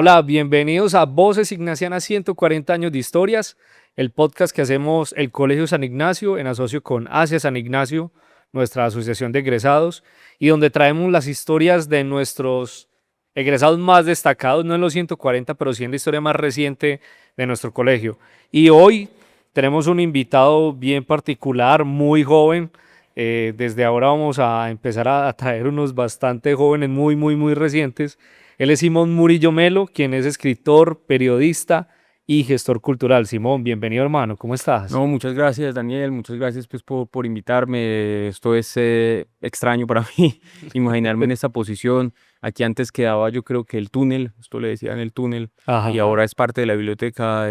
Hola, bienvenidos a Voces Ignacianas 140 años de historias, el podcast que hacemos el Colegio San Ignacio en asocio con Asia San Ignacio, nuestra asociación de egresados, y donde traemos las historias de nuestros egresados más destacados, no en los 140, pero sí en la historia más reciente de nuestro colegio. Y hoy tenemos un invitado bien particular, muy joven. Desde ahora vamos a empezar a traer unos bastante jóvenes, muy recientes. Él es Simón Murillo Melo, quien es escritor, periodista y gestor cultural. Simón, bienvenido hermano, ¿cómo estás? No, muchas gracias, Daniel. Muchas gracias pues, por invitarme. Esto es extraño para mí, imaginarme en esta posición. Aquí antes quedaba, yo creo que el túnel, esto le decían el túnel, y Ajá. ahora es parte de la biblioteca.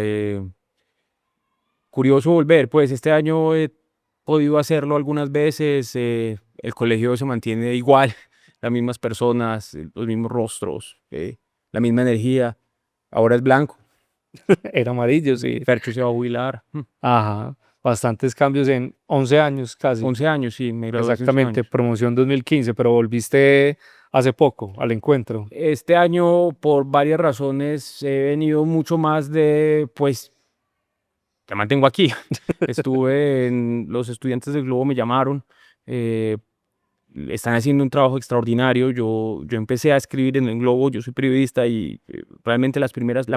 Curioso volver, pues este año he podido hacerlo algunas veces. El colegio se mantiene igual, las mismas personas, los mismos rostros, la misma energía. Ahora es blanco. Era amarillo, sí. Fercho se va a jubilar. Ajá. Bastantes cambios en 11 años casi. 11 años, sí, me gradué hace 11 Exactamente, años. promoción 2015, pero volviste hace poco al encuentro. Este año, por varias razones, he venido mucho más pues, te mantengo aquí. Los estudiantes del Globo me llamaron, eh, están haciendo un trabajo extraordinario. Yo empecé a escribir en el Globo, yo soy periodista y realmente la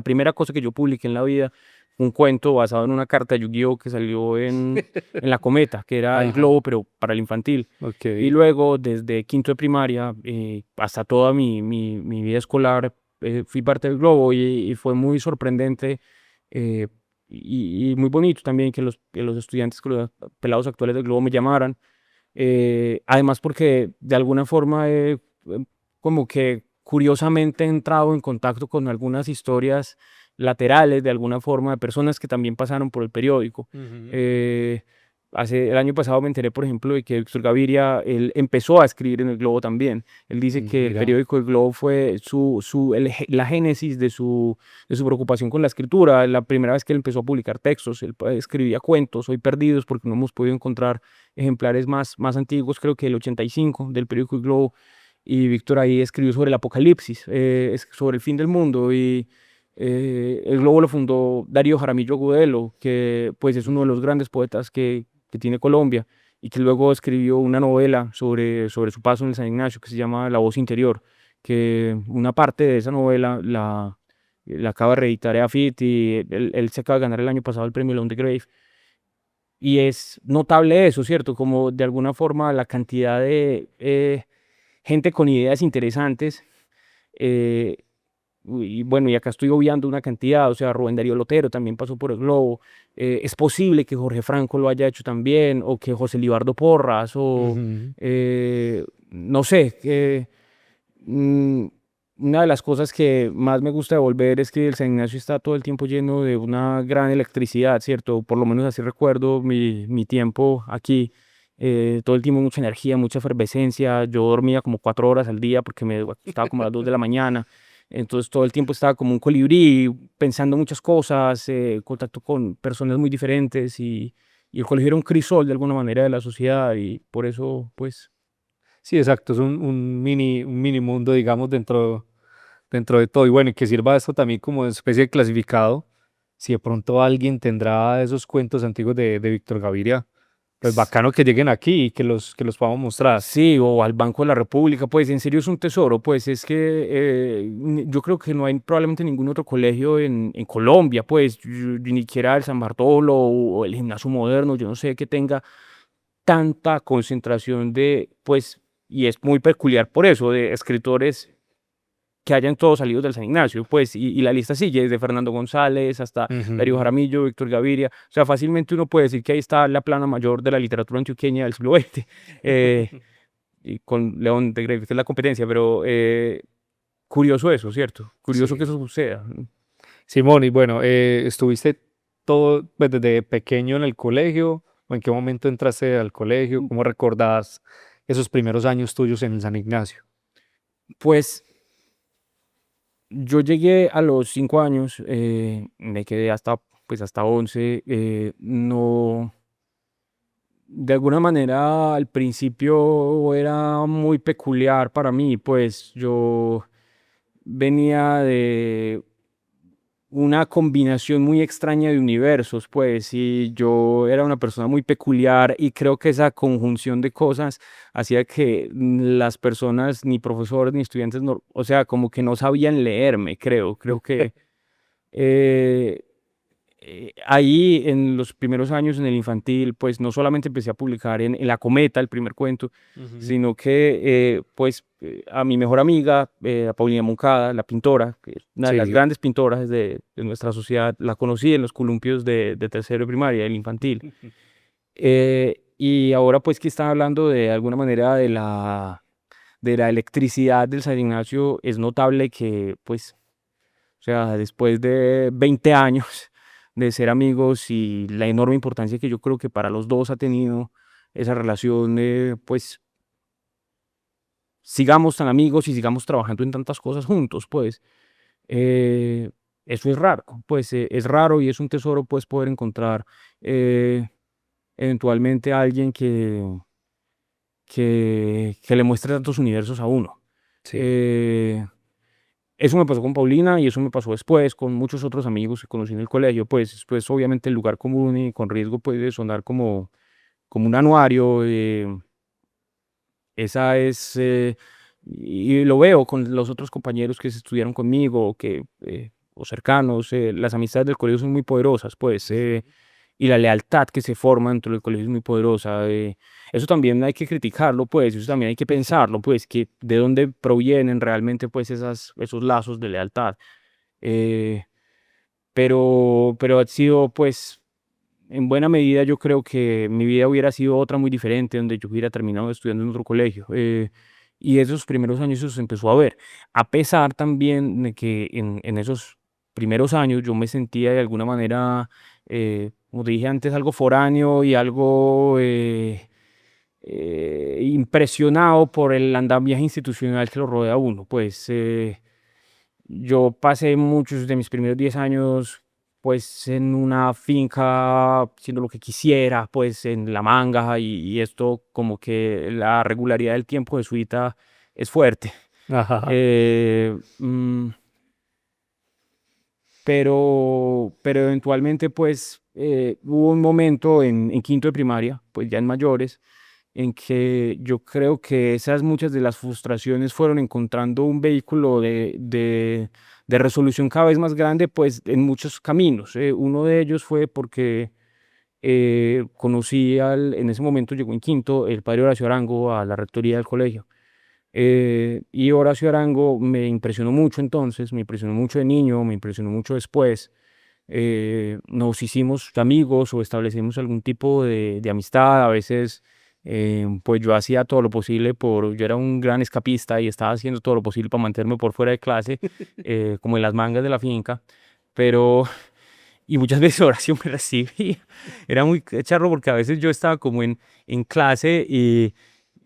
primera cosa que yo publiqué en la vida fue un cuento basado en una carta de Yu-Gi-Oh que salió en La Cometa, que era el Ajá. Globo, pero para el infantil. Y Ok. luego, desde quinto de primaria hasta toda mi vida escolar, fui parte del Globo y fue muy sorprendente eh, y muy bonito también que los estudiantes, que los pelados actuales del Globo me llamaran. Además, porque de alguna forma como que curiosamente he entrado en contacto con algunas historias laterales, de alguna forma, de personas que también pasaron por el periódico. Ujú. Eh, el año pasado me enteré, por ejemplo, de que Víctor Gaviria, él empezó a escribir en El Globo también. Él dice que el Mira. periódico El Globo fue la génesis de su preocupación con la escritura. La primera vez que él empezó a publicar textos, él escribía cuentos, hoy perdidos porque no hemos podido encontrar ejemplares más antiguos, creo que el 85 del periódico El Globo, y Víctor ahí escribió sobre el apocalipsis, sobre el fin del mundo, y el Globo lo fundó Darío Jaramillo Agudelo, que pues es uno de los grandes poetas que tiene Colombia, y que luego escribió una novela sobre su paso en el San Ignacio que se llama La voz interior, que una parte de esa novela la acaba de reeditar EAFIT, y él se acaba de ganar el año pasado el premio León de Grave. Y es notable eso, ¿cierto? Como de alguna forma la cantidad de gente con ideas interesantes. eh, y bueno, y acá estoy obviando una cantidad, o sea, Rubén Darío Lotero también pasó por el Globo. Es posible que Jorge Franco lo haya hecho también, o que José Libardo Porras, o Ujú. no sé, Mm, una de las cosas que más me gusta de volver es que el San Ignacio está todo el tiempo lleno de una gran electricidad, ¿cierto? Por lo menos así recuerdo mi tiempo aquí. Todo el tiempo mucha energía, mucha efervescencia. Yo dormía como 4 horas al día porque me acostaba como a las 2 de la mañana. Entonces todo el tiempo estaba como un colibrí, pensando muchas cosas, contacto con personas muy diferentes, y el colegio era un crisol de alguna manera de la sociedad, y por eso, pues, Sí, exacto, es un mini mundo, digamos, dentro de todo. Y bueno, y que sirva esto también como especie de clasificado. Si de pronto alguien tendrá esos cuentos antiguos de Víctor Gaviria, pues bacano que lleguen aquí y que los podamos mostrar. sí, o al Banco de la República, pues en serio es un tesoro. Pues es que yo creo que no hay probablemente ningún otro colegio en Colombia, pues ni siquiera el San Bartolo o el Gimnasio Moderno, yo no sé, que tenga tanta concentración pues, y es muy peculiar por eso, de escritores que hayan todos salidos del San Ignacio, pues, y la lista sigue desde Fernando González hasta Darío Ujú. Jaramillo, Víctor Gaviria. O sea, fácilmente uno puede decir que ahí está la plana mayor de la literatura antioqueña del siglo XX. eh, y con León de Grave, que es la competencia, pero curioso eso, ¿cierto? Curioso que Sí. eso suceda. Simón, y bueno, ¿estuviste todo pues, desde pequeño en el colegio? ¿O en qué momento entraste al colegio? ¿Cómo recordás esos primeros años tuyos en el San Ignacio? Pues yo llegué a los 5 años, me quedé hasta 11. No, de alguna manera al principio era muy peculiar para mí, pues yo venía de una combinación muy extraña de universos, pues, y yo era una persona muy peculiar y creo que esa conjunción de cosas hacía que las personas, ni profesores ni estudiantes, o sea, como que no sabían leerme, creo que eh, ahí en los primeros años en el infantil, pues no solamente empecé a publicar en La Cometa, el primer cuento, Ujú. sino que a mi mejor amiga, a Paulina Moncada, la pintora, que es una de las Sí. grandes pintoras de nuestra sociedad, la conocí en los columpios de tercero de primaria, el infantil. Y ahora pues que están hablando de alguna manera de la electricidad del San Ignacio, es notable que pues, o sea, después de 20 años de ser amigos y la enorme importancia que yo creo que para los dos ha tenido esa relación, pues sigamos tan amigos y sigamos trabajando en tantas cosas juntos, pues eh, eso es raro, pues es raro y es un tesoro pues poder encontrar eh, eventualmente a alguien que le muestre tantos universos a uno. Sí. Eh, Eso me pasó con Paulina y eso me pasó después con muchos otros amigos que conocí en el colegio, pues obviamente el lugar común y con riesgo puede sonar como un anuario, esa es, y lo veo con los otros compañeros que se estudiaron conmigo o cercanos, las amistades del colegio son muy poderosas, pues, y la lealtad que se forma dentro del colegio es muy poderosa. Eso también hay que criticarlo, pues, eso también hay que pensarlo, pues, que de dónde provienen realmente, pues, esos lazos de lealtad. Eh, pero ha sido, pues, en buena medida yo creo que mi vida hubiera sido otra muy diferente, donde yo hubiera terminado estudiando en otro colegio. Y esos primeros años eso se empezó a ver. A pesar también de que en esos primeros años yo me sentía de alguna manera, como te dije antes, algo foráneo y algo impresionado por el andamiaje institucional que lo rodea a uno. Pues yo pasé muchos de mis primeros 10 años pues en una finca haciendo lo que quisiera, pues en La Manga y esto como que la regularidad del tiempo jesuita es fuerte. Ajá. Eh, mm, pero eventualmente pues hubo un momento en quinto de primaria, pues ya en mayores, en que yo creo que esas muchas de las frustraciones fueron encontrando un vehículo de resolución cada vez más grande, pues en muchos caminos. Uno de ellos fue porque conocí en ese momento llegó en quinto, el padre Horacio Arango a la rectoría del colegio. Y Horacio Arango me impresionó mucho entonces, me impresionó mucho de niño, me impresionó mucho después. Nos hicimos amigos o establecimos algún tipo de amistad. A veces, pues yo hacía todo lo posible yo era un gran escapista y estaba haciendo todo lo posible para mantenerme por fuera de clase, como en las mangas de la finca. Pero, y muchas veces Horacio me recibía. Era muy charro porque a veces yo estaba como en clase y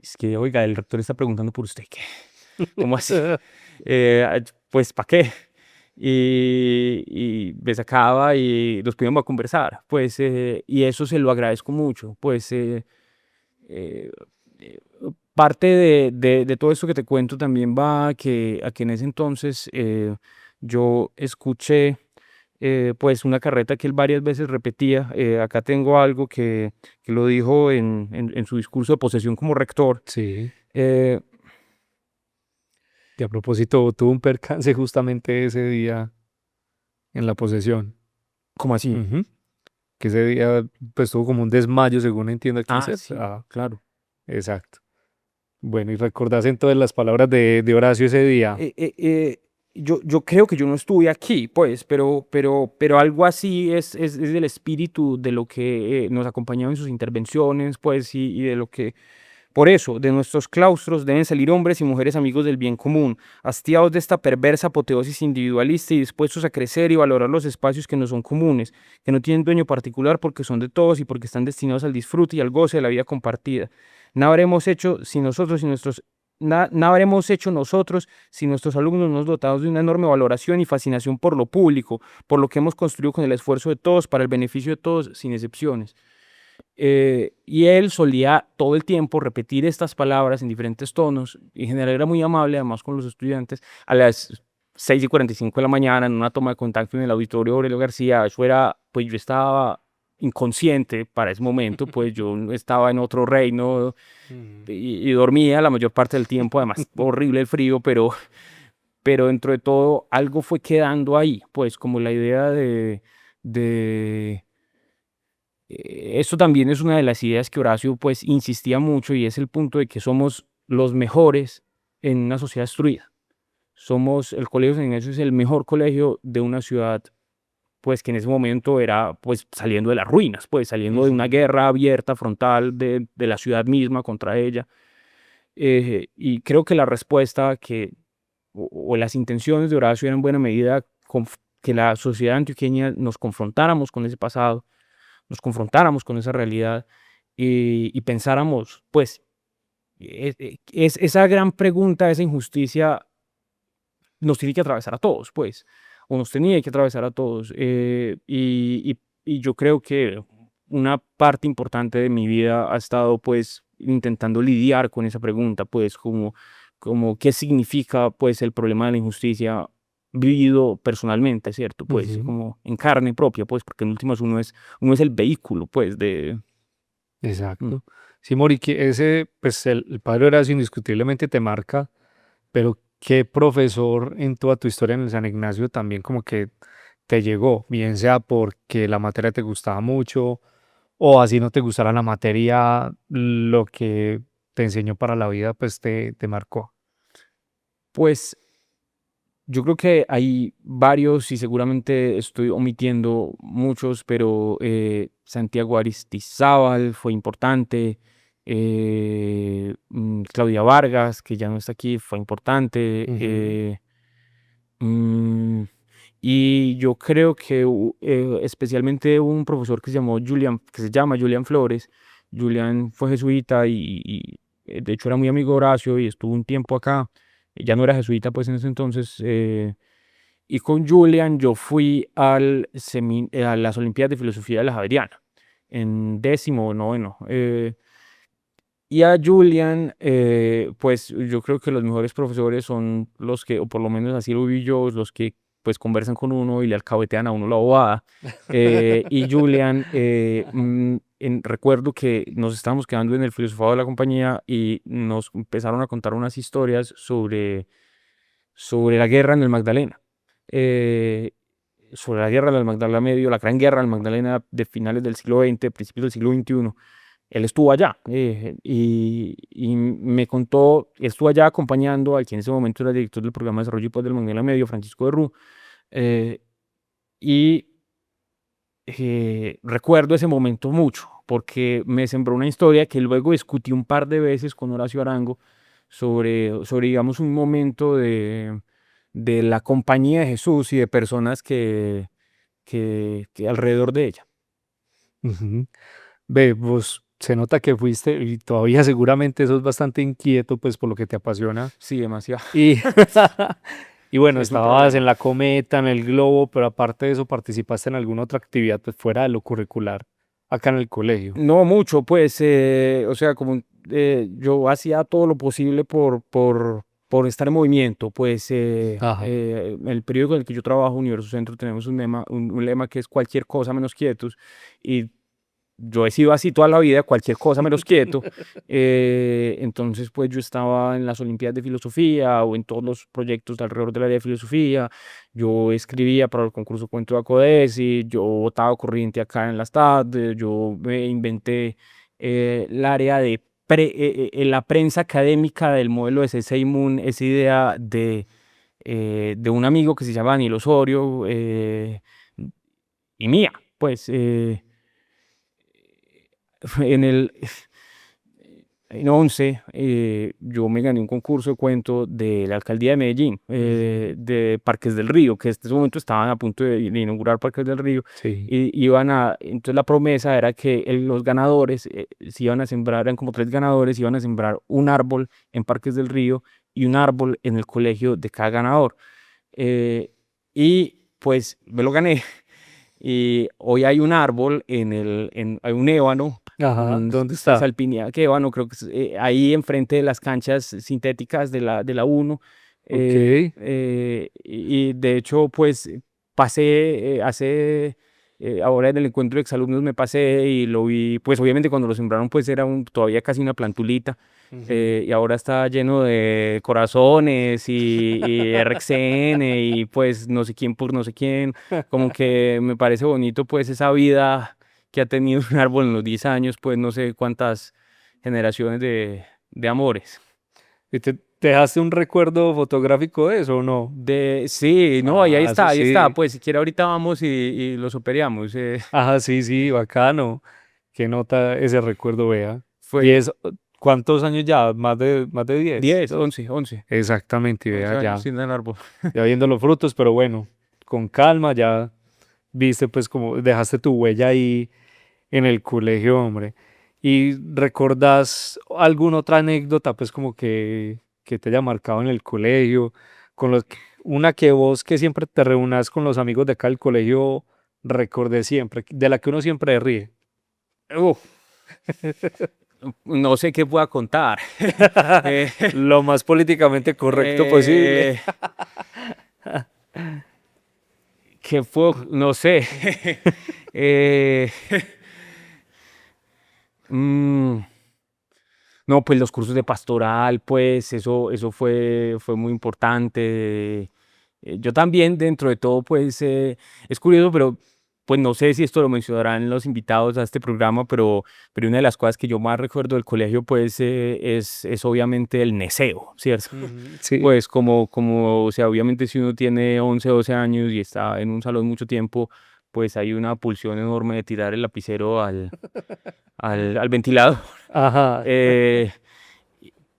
es que, oiga, el rector está preguntando por usted, ¿qué? ¿Cómo así? Pues, ¿para qué? Y me sacaba y nos poníamos a conversar, pues, y eso se lo agradezco mucho, pues, eh, eh, parte de todo esto que te cuento también va a que en ese entonces yo escuché, pues, una carreta que él varias veces repetía. Acá tengo algo que lo dijo en su discurso de posesión como rector. Sí. eh, Y a propósito, tuve un percance justamente ese día en la posesión. ¿Cómo así? Ujú. Que ese día pues tuvo como un desmayo, según entiendo aquí en Ah, CEP. sí, Ah, claro. exacto. Bueno, y recordás entonces las palabras de Horacio ese día. Yo creo que yo no estuve aquí, pues, pero algo así es del espíritu de lo que nos acompañaba en sus intervenciones, pues, y de lo que, por eso, de nuestros claustros deben salir hombres y mujeres amigos del bien común, hastiados de esta perversa apoteosis individualista y dispuestos a crecer y valorar los espacios que no son comunes, que no tienen dueño particular porque son de todos y porque están destinados al disfrute y al goce de la vida compartida. Nada habremos hecho si nosotros y nuestros nada habremos hecho nosotros si nuestros alumnos nos dotados de una enorme valoración y fascinación por lo público, por lo que hemos construido con el esfuerzo de todos, para el beneficio de todos, sin excepciones. Y él solía todo el tiempo repetir estas palabras en diferentes tonos y en general era muy amable, además con los estudiantes. 6:45 de la mañana en una toma de contacto en el auditorio Aurelio García. Eso era, pues yo estaba inconsciente para ese momento, pues yo estaba en otro reino Mm. y dormía la mayor parte del tiempo, además horrible el frío, pero dentro de todo algo fue quedando ahí, pues como la idea de esto también es una de las ideas que Horacio pues insistía mucho, y es el punto de que somos los mejores en una sociedad destruida. El Colegio San Ignacio es el mejor colegio de una ciudad pues que en ese momento era pues saliendo de las ruinas, pues saliendo de una Ujú. guerra abierta, frontal de la ciudad misma contra ella. Y creo que la respuesta o las intenciones de Horacio eran en buena medida que la sociedad antioqueña nos confrontáramos con ese pasado, nos confrontáramos con esa realidad, y pensáramos, pues, esa gran pregunta, esa injusticia nos tiene que atravesar a todos, pues, o nos tenía que atravesar a todos. Y yo creo que una parte importante de mi vida ha estado, pues, intentando lidiar con esa pregunta, pues, como qué significa, pues, el problema de la injusticia vivido personalmente, ¿cierto? Pues, Ujú. como en carne propia, pues, porque en últimas uno es el vehículo, pues, mm. Exacto. Sí, Mori, que ese, pues el padre Horacio indiscutiblemente te marca, pero ¿qué profesor en toda tu historia en el San Ignacio también como que te llegó? Bien sea porque la materia te gustaba mucho o así no te gustara la materia, lo que te enseñó para la vida, pues te marcó. Pues, yo creo que hay varios y seguramente estoy omitiendo muchos, pero Santiago Aristizábal fue importante, Claudia Vargas, que ya no está aquí, fue importante, Ujú. mm, y yo creo que especialmente un profesor que se llama Julián Flores. Julián fue jesuita y de hecho era muy amigo de Horacio y estuvo un tiempo acá. Ya no era jesuita pues en ese entonces. Y con Julian yo fui a las Olimpiadas de Filosofía de la Javeriana, en 10º o 9º. Y a Julian, pues yo creo que los mejores profesores son los que, o por lo menos así lo vi yo, los que pues conversan con uno y le alcahuetean a uno la bobada. Y Julian, recuerdo que nos estábamos quedando en el filosofado de la compañía y nos empezaron a contar unas historias sobre la guerra en el Magdalena. eh, Sobre la guerra del Magdalena Medio, la gran guerra del Magdalena de finales del siglo XX, principios del siglo XXI. Él estuvo allá, y me contó, estuvo allá acompañando al que en ese momento era director del programa de desarrollo y paz del Magdalena Medio, Francisco de Rú. eh, y Recuerdo ese momento mucho, porque me sembró una historia que luego discutí un par de veces con Horacio Arango sobre digamos, un momento de la compañía de Jesús y de personas que alrededor de ella. Ujú. Ve, vos se nota que fuiste y todavía seguramente sos bastante inquieto, pues por lo que te apasiona. Sí, demasiado. Y, y bueno, Es un estabas en problema. la Cometa, en el Globo, pero aparte de eso, ¿participaste en alguna otra actividad pues, fuera de lo curricular acá en el colegio? No mucho, pues, o sea, como yo hacía todo lo posible por estar en movimiento, pues, Ajá. el periódico en el que yo trabajo, Universo Centro, tenemos un lema que es cualquier cosa menos quietos, y yo he sido así toda la vida, cualquier cosa menos quieto. Entonces, pues yo estaba en las Olimpiadas de Filosofía o en todos los proyectos alrededor del área de filosofía. Yo escribía para el concurso Cuento de Acodesi, yo votaba corriente acá en las tardes, yo me inventé el área la prensa académica del modelo de Seymour, esa idea de un amigo que se llama Daniel Osorio, y mía, pues. En el en 11, yo me gané un concurso de cuento de la alcaldía de Medellín, Ujú. de Parques del Río, que en este momento estaban a punto de inaugurar Parques del Río, Sí. y entonces la promesa era que los ganadores se iban a sembrar, eran como 3 ganadores, iban a sembrar un árbol en Parques del Río y un árbol en el colegio de cada ganador. Y pues me lo gané. Y hoy hay un árbol hay un ébano, Ajá. ¿Dónde es está? alpinidad que ébano, creo que es, ahí enfrente de las canchas sintéticas de la 1. Ok. Y de hecho, pues pasé ahora en el encuentro de exalumnos me pasé y lo vi, pues obviamente cuando lo sembraron pues era todavía casi una plantulita. Ujú. Y ahora está lleno de corazones y RXN y pues no sé quién por no sé quién, como que me parece bonito pues esa vida que ha tenido un árbol en los 10 años, pues no sé cuántas generaciones de amores. ¿Y te dejaste un recuerdo fotográfico de eso o no? Sí, no, y Ah, eso ahí está, sí. pues si quiere ahorita vamos y lo superamos. Ajá, sí, sí, bacano. Qué nota ese recuerdo, vea. Fue 10, ¿cuántos años ya? Más de 10. 10, 11, 11, Exactamente, y 11 vea, años ya, sin el árbol. ya viendo los frutos, pero bueno, con calma, ya viste pues como dejaste tu huella ahí en el colegio, hombre. ¿Y recordás alguna otra anécdota, pues como que te haya marcado en el colegio, una que vos que siempre te reúnas con los amigos de acá del colegio, recordé siempre, de la que uno siempre ríe? Uf, no sé qué pueda contar. Eh, Lo más políticamente correcto posible. eh, ¿Qué fue? No sé. Eh, mm, no, pues los cursos de pastoral, pues eso fue muy importante. Yo también, dentro de todo, pues es curioso, pero pues no sé si esto lo mencionarán los invitados a este programa, pero una de las cosas que yo más recuerdo del colegio, pues es obviamente el neseo, ¿cierto? Ujú, sí. Pues o sea, obviamente si uno tiene 11 12 años y está en un salón mucho tiempo, pues hay una pulsión enorme de tirar el lapicero al ventilador. Ajá. Eh,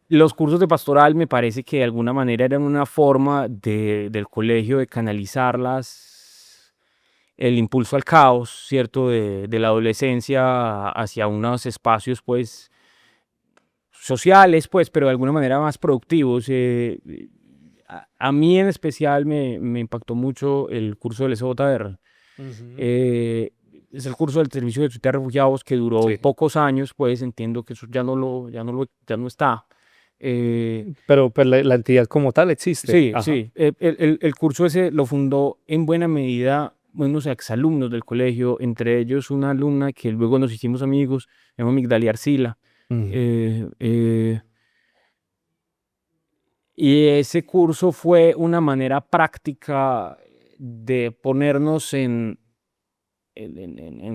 los cursos de pastoral me parece que de alguna manera eran una forma del colegio de canalizar el impulso al caos, ¿cierto? De la adolescencia hacia unos espacios, pues, sociales, pues, pero de alguna manera más productivos. A mí en especial me impactó mucho el curso del SJR. Ujú, Eh, es el curso del Servicio de Jesuita de Refugiados que duró sí. pocos años, pues entiendo que eso ya no está. Pero pues la entidad como tal existe. Sí, Ajá. sí. El curso ese lo fundó en buena medida unos exalumnos del colegio, entre ellos una alumna que luego nos hicimos amigos, se llama Migdalia Arcila. Ujú, Eh, eh, y ese curso fue una manera práctica de ponernos en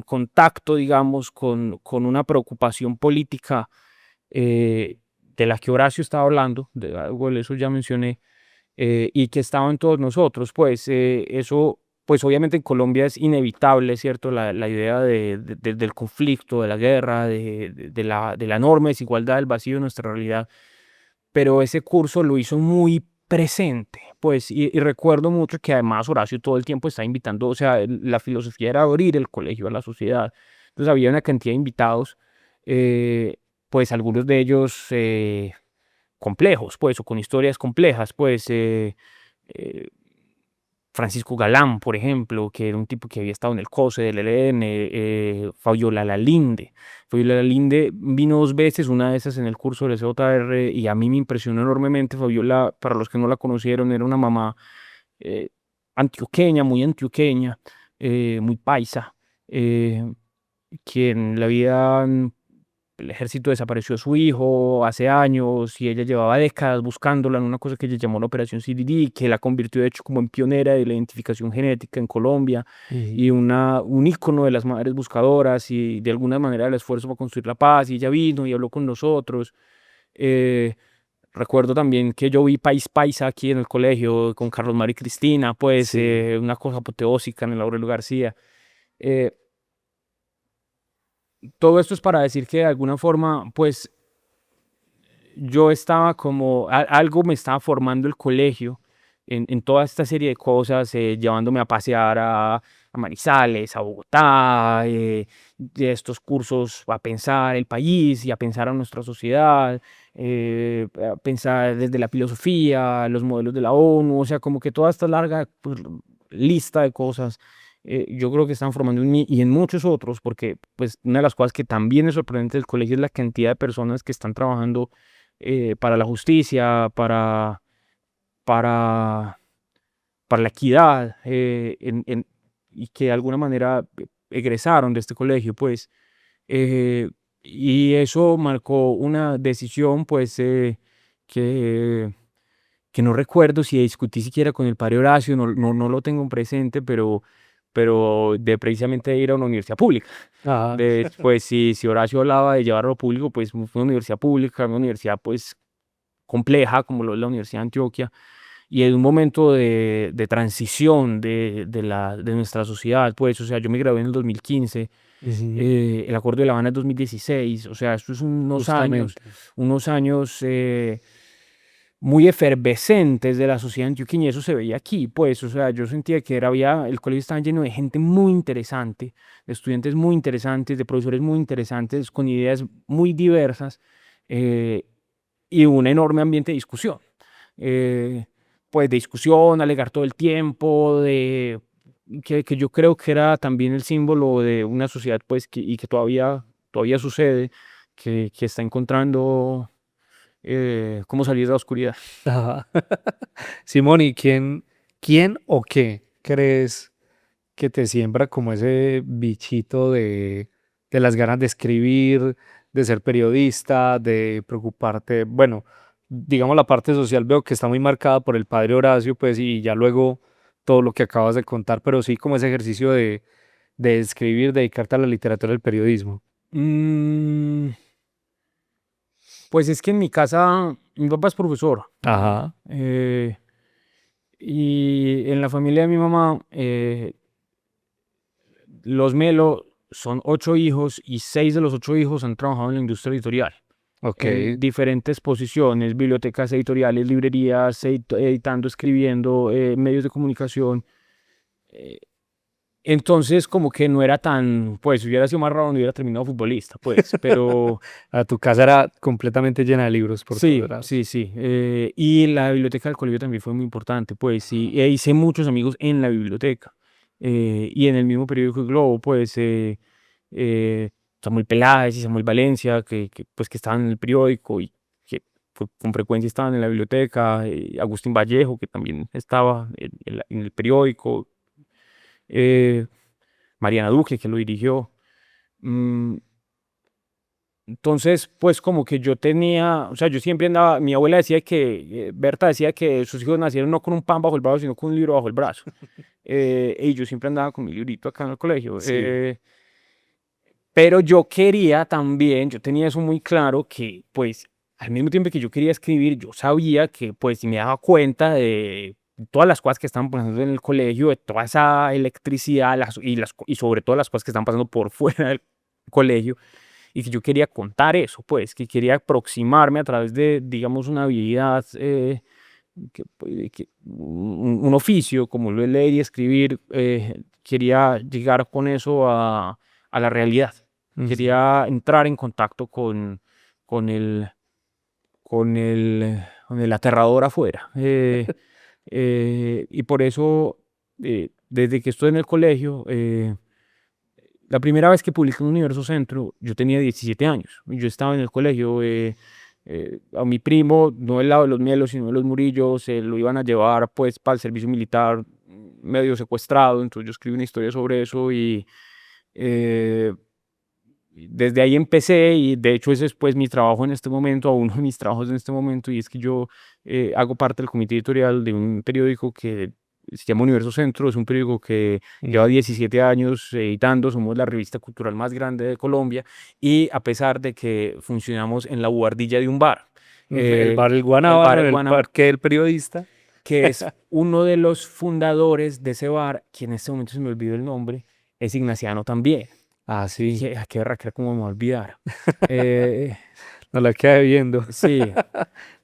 contacto, digamos, con una preocupación política de la que Horacio estaba hablando, de algo de eso ya mencioné, y que estaba en todos nosotros, pues eso, pues obviamente en Colombia es inevitable, ¿cierto? La idea del conflicto, de la guerra, de la enorme desigualdad, del vacío de nuestra realidad, pero ese curso lo hizo muy presente, pues, y recuerdo mucho que además Horacio todo el tiempo está invitando, o sea, la filosofía era abrir el colegio a la sociedad, entonces había una cantidad de invitados, eh, pues algunos de ellos complejos, pues, o con historias complejas, pues, eh, Francisco Galán, por ejemplo, que era un tipo que había estado en el COSE del ELN, Fabiola Lalinde. Fabiola Lalinde vino 2 veces, una de esas en el curso del SJR, y a mí me impresionó enormemente. Fabiola, para los que no la conocieron, era una mamá eh, antioqueña, muy paisa, eh, que en la vida el ejército desapareció a su hijo hace años y ella llevaba décadas buscándola en una cosa que ella llamó la Operación CDD, que la convirtió de hecho como en pionera de la identificación genética en Colombia ujú. y un ícono de las madres buscadoras y de alguna manera el esfuerzo para construir la paz. Y ella vino y habló con nosotros. Eh, Recuerdo también que yo vi País Paisa aquí en el colegio con Carlos Mario y Cristina, pues Sí. una cosa apoteósica en el Aurelio García. Eh, Todo esto es para decir que de alguna forma, pues yo estaba como, algo me estaba formando el colegio en toda esta serie de cosas, llevándome a pasear a Manizales, a Bogotá, de estos cursos a pensar el país y a pensar a nuestra sociedad, a pensar desde la filosofía, los modelos de la ONU, o sea, como que toda esta larga pues, lista de cosas. Yo creo que están formando en mí y en muchos otros, porque pues una de las cosas que también es sorprendente del colegio es la cantidad de personas que están trabajando para la justicia, para, para la equidad y que de alguna manera egresaron de este colegio, pues. eh, y eso marcó una decisión, pues, que, que no recuerdo si discutí siquiera con el padre Horacio, no lo tengo presente, pero de precisamente ir a una universidad pública. Ajá. Pues si Horacio hablaba de llevarlo a lo público, pues fue una universidad pública, una universidad pues compleja como lo es la Universidad de Antioquia, y en un momento de transición de nuestra sociedad, pues, o sea, yo me gradué en el 2015, Ujú. el Acuerdo de La Habana es 2016, o sea, esto es Justamente. unos años muy efervescentes de la sociedad antioqueña, y eso se veía aquí, pues, o sea, yo sentía que el colegio estaba lleno de gente muy interesante, de estudiantes muy interesantes, de profesores muy interesantes, con ideas muy diversas, eh, y un enorme ambiente de discusión. eh, pues de discusión, alegar todo el tiempo, que yo creo que era también el símbolo de una sociedad, pues, y que todavía sucede, que está encontrando cómo salir de la oscuridad. Ajá. Simón, ¿y quién o qué crees que te siembra como ese bichito de las ganas de escribir, de ser periodista, de preocuparte? Bueno, digamos la parte social veo que está muy marcada por el padre Horacio, pues, y ya luego todo lo que acabas de contar, pero sí como ese ejercicio de escribir, dedicarte a la literatura y el periodismo. Mm, pues es que en mi casa, mi papá es profesor, Ajá, eh, y en la familia de mi mamá, los Melo son 8 hijos y 6 de los 8 hijos han trabajado en la industria editorial, ok. en diferentes posiciones, bibliotecas editoriales, librerías, editando, escribiendo, medios de comunicación. eh, entonces, como que no era tan, pues, si hubiera sido más raro, no hubiera terminado futbolista, pues, pero A tu casa era completamente llena de libros por todos sí, lados. sí, sí. Y la biblioteca del colegio también fue muy importante, pues, sí, e hice muchos amigos en la biblioteca. Y en el mismo periódico El Globo, pues, eh, Samuel Peláez y Samuel Valencia, pues, que estaban en el periódico y que con frecuencia estaban en la biblioteca, Agustín Vallejo, que también estaba en el periódico, eh, Mariana Duque, que lo dirigió. Mm, Entonces, pues como que yo tenía, o sea, yo siempre andaba, mi abuela decía Berta decía que sus hijos nacieron no con un pan bajo el brazo, sino con un libro bajo el brazo. Y yo siempre andaba con mi librito acá en el colegio. Sí. Pero yo quería también, yo tenía eso muy claro, que pues al mismo tiempo que yo quería escribir, yo sabía que pues si me daba cuenta de todas las cosas que estaban pasando en el colegio, de toda esa electricidad y sobre todo las cosas que están pasando por fuera del colegio, y que yo quería contar eso, pues, que quería aproximarme a través de, digamos, una habilidad, un oficio como lo es leer y escribir, quería llegar con eso a la realidad. Ujú. Quería entrar en contacto con el, con el aterrador afuera. Y por eso, desde que estoy en el colegio, la primera vez que publiqué en Universo Centro, yo tenía 17 años. Y yo estaba en el colegio. A mi primo, no del lado de los Mielos, sino de los Murillos, lo iban a llevar pues para el servicio militar, medio secuestrado. Entonces yo escribí una historia sobre eso eh, y desde ahí empecé, y de hecho ese es pues mi trabajo en este momento, o uno de mis trabajos en este momento, y es que yo hago parte del comité editorial de un periódico que se llama Universo Centro. Es un periódico que lleva Ujú. 17 años editando, somos la revista cultural más grande de Colombia, y a pesar de que funcionamos en la buhardilla de un bar, El bar El el bar Guanábano, El en el Guanam, parque del periodista. que es uno de los fundadores de ese bar, que en este momento se me olvidó el nombre, es ignaciano también. Ah, sí, Qué berraquera, cómo me va a olvidar. Eh, nos la queda viendo. sí,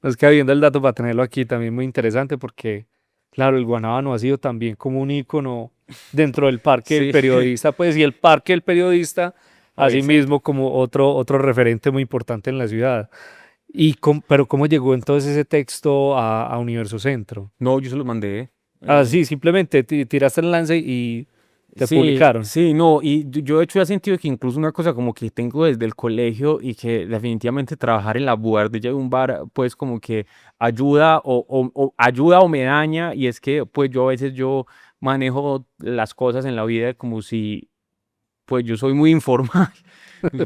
Nos queda viendo el dato para tenerlo aquí también muy interesante porque, claro, el Guanábano ha sido también como un ícono dentro del parque del sí, periodista, pues, y el parque del periodista, oíste. asimismo, como otro referente muy importante en la ciudad. Pero ¿cómo llegó entonces ese texto a Universo Centro? No, yo se los mandé. Ah, eh, sí, simplemente tiraste el lance te Sí, publicaron. sí, no, y yo de hecho he sentido que incluso una cosa como que tengo desde el colegio y que definitivamente trabajar en la buhardilla de un bar, pues como que ayuda o ayuda o me daña, y es que pues yo a veces yo manejo las cosas en la vida como si pues yo soy muy informal.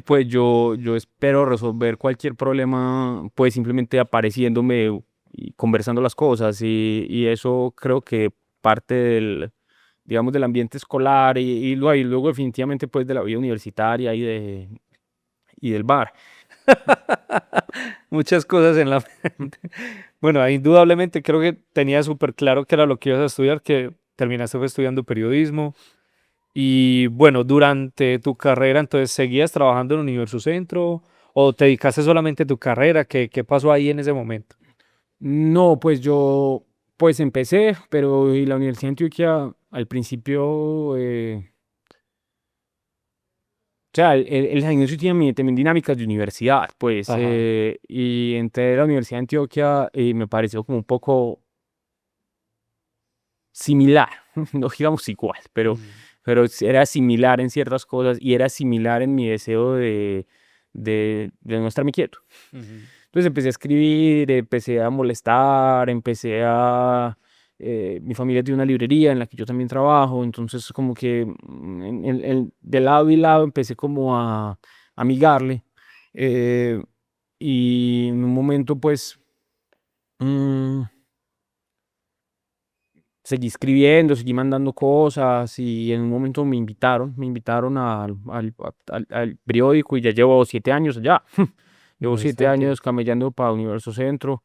Pues yo espero resolver cualquier problema pues simplemente apareciéndome y conversando las cosas, y eso creo que parte del, digamos, del ambiente escolar y luego definitivamente pues de la vida universitaria y del bar. Muchas cosas en la mente. Bueno, indudablemente creo que tenía súper claro que era lo que ibas a estudiar, que terminaste fue estudiando periodismo. Y bueno, durante tu carrera, entonces, ¿seguías trabajando en Universo Centro o te dedicaste solamente a tu carrera? ¿Qué pasó ahí en ese momento? No, pues yo pues empecé, pero y la Universidad de Antioquia al principio, o sea, el San Ignacio tiene también dinámicas de universidad, pues, Ajá. y entré a la Universidad de Antioquia y me pareció como un poco similar, no digamos igual, Mm, pero era similar en ciertas cosas y era similar en mi deseo de no estarme quieto. ujú. Entonces empecé a escribir, empecé a molestar, mi familia tiene una librería en la que yo también trabajo, entonces como que de lado y lado empecé como a amigarle, eh, y en un momento pues mm, seguí escribiendo, seguí mandando cosas, y en un momento me invitaron al periódico, y ya llevo 7 años allá. Llevo 7 años Bastante. camellando para Universo Centro,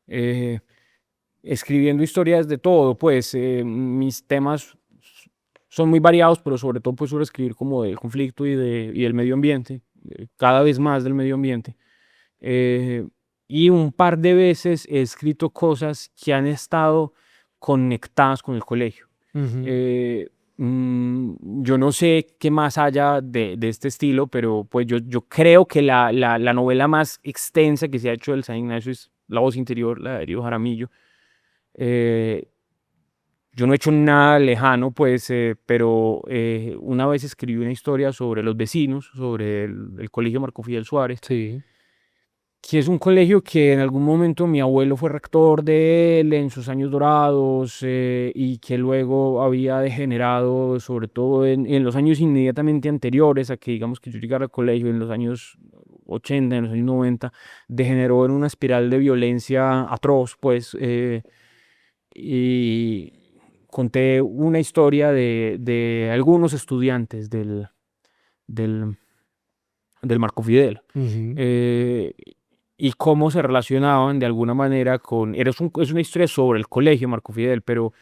eh, escribiendo historias de todo, pues mis temas son muy variados, pero sobre todo pues suelo escribir como del conflicto y del medio ambiente, cada vez más del medio ambiente. eh, y un par de veces he escrito cosas que han estado conectadas con el colegio. Ujú. Eh, yo no sé qué más haya de este estilo, pero pues yo creo que la novela más extensa que se ha hecho del San Ignacio es La voz interior, la de Darío Jaramillo. Eh, yo no he hecho nada lejano, pues, pero una vez escribí una historia sobre los vecinos, sobre el Colegio Marco Fidel Suárez, Sí. que es un colegio que en algún momento mi abuelo fue rector de él en sus años dorados, y que luego había degenerado, sobre todo en los años inmediatamente anteriores a que digamos que yo llegara al colegio, en los años 80, en los años 90, degeneró en una espiral de violencia atroz, pues, y conté una historia de algunos estudiantes del, del Marco Fidel, Ujú. eh, y cómo se relacionaban de alguna manera con... es una historia sobre el colegio Marco Fidel, pero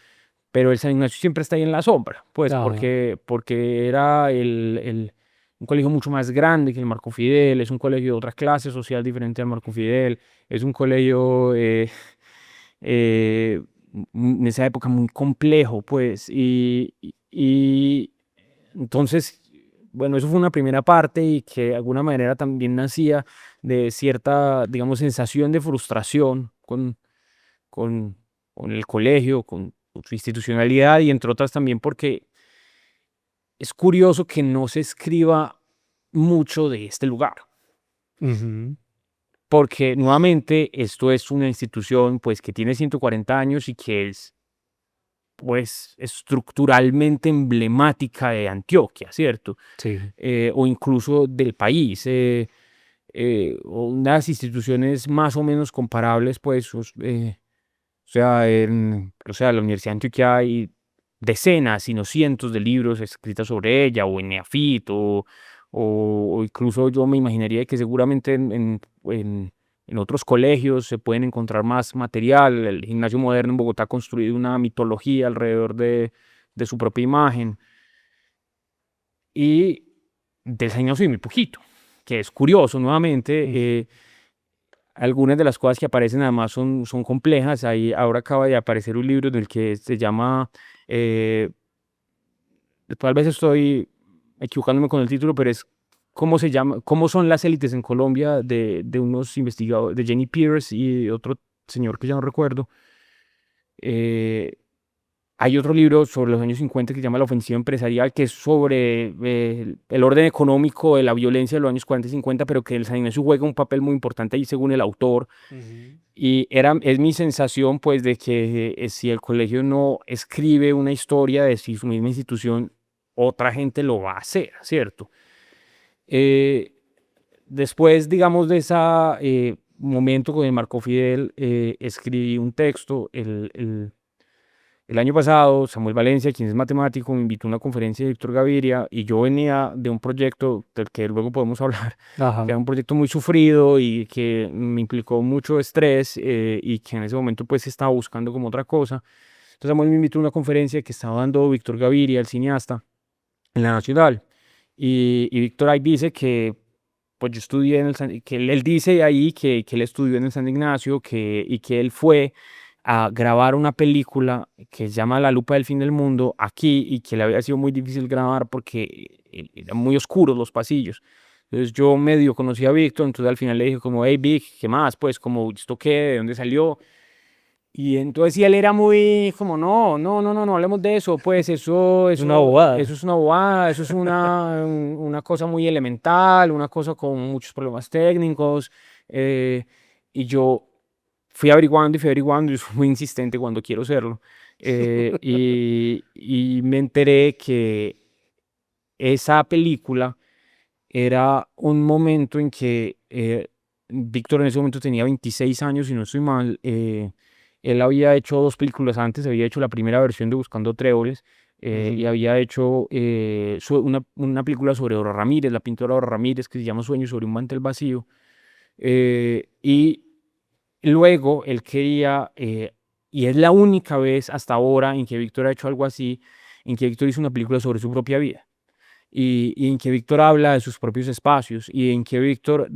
el San Ignacio siempre está ahí en la sombra, pues Ajá. porque era un colegio mucho más grande que el Marco Fidel, es un colegio de otra clase social diferente al Marco Fidel, es un colegio eh, en esa época muy complejo, pues, y entonces, bueno, eso fue una primera parte, y que de alguna manera también nacía de cierta, digamos, sensación de frustración con, con el colegio, con su institucionalidad, y entre otras también porque es curioso que no se escriba mucho de este lugar. Ujú. Porque nuevamente esto es una institución pues que tiene 140 años y que es pues estructuralmente emblemática de Antioquia, ¿cierto? Sí. O incluso del país. O unas instituciones más o menos comparables, pues, o sea, la Universidad de Antioquia hay decenas, sino cientos de libros escritos sobre ella, o en Neafit, o incluso yo me imaginaría que seguramente en otros colegios se pueden encontrar más material. El Gimnasio Moderno en Bogotá ha construido una mitología alrededor de su propia imagen. Y del San Ignacio muy poquito, que es curioso nuevamente. Ujú. Algunas de las cosas que aparecen además son complejas. Ahí ahora acaba de aparecer un libro en el que se llama, eh, tal vez estoy equivocándome con el título, pero es cómo se llama, cómo son las élites en Colombia, de unos investigadores, de Jenny Pierce y otro señor que ya no recuerdo. eh, Hay otro libro sobre los años 50 que se llama La ofensiva empresarial, que es sobre el orden económico de la violencia de los años 40 y 50, pero que el San Ignacio juega un papel muy importante ahí según el autor. Ujú. Y es mi sensación, pues, de que si el colegio no escribe una historia de si su misma institución, otra gente lo va a hacer, ¿cierto? Eh, Después, digamos, de ese momento con el Marco Fidel, escribí un texto. El año pasado, Samuel Valencia, quien es matemático, me invitó a una conferencia de Víctor Gaviria y yo venía de un proyecto del que luego podemos hablar, que Ajá. era un proyecto muy sufrido y que me implicó mucho estrés, y que en ese momento pues estaba buscando como otra cosa. Entonces Samuel me invitó a una conferencia que estaba dando Víctor Gaviria, el cineasta, en la Nacional. Y Víctor ahí dice que pues yo estudié que él dice ahí que él estudió en el San Ignacio, y que él fue a grabar una película que se llama La lupa del fin del mundo aquí, y que le había sido muy difícil grabar porque eran muy oscuros los pasillos. Entonces yo medio conocí a Víctor, entonces al final le dije como, hey Vic, ¿qué más? Pues como, ¿esto qué? ¿De dónde salió? Y entonces sí, él era muy como, no hablemos de eso, pues Es una bobada. eso es una bobada, eso es una cosa muy elemental, una cosa con muchos problemas técnicos. eh, y yo fui averiguando, y soy muy insistente cuando quiero serlo. Y me enteré que esa película era un momento en que Víctor en ese momento tenía 26 años, y no estoy mal. Él había hecho dos películas antes, había hecho la primera versión de Buscando Tréboles, y Ujú. había hecho una película sobre Aurora Ramírez, la pintora Aurora Ramírez, que se llama Sueños sobre un mantel vacío. Y luego él quería, y es la única vez hasta ahora en que Víctor ha hecho algo así, en que Víctor hizo una película sobre su propia vida, y en que Víctor habla de sus propios espacios, y en que Víctor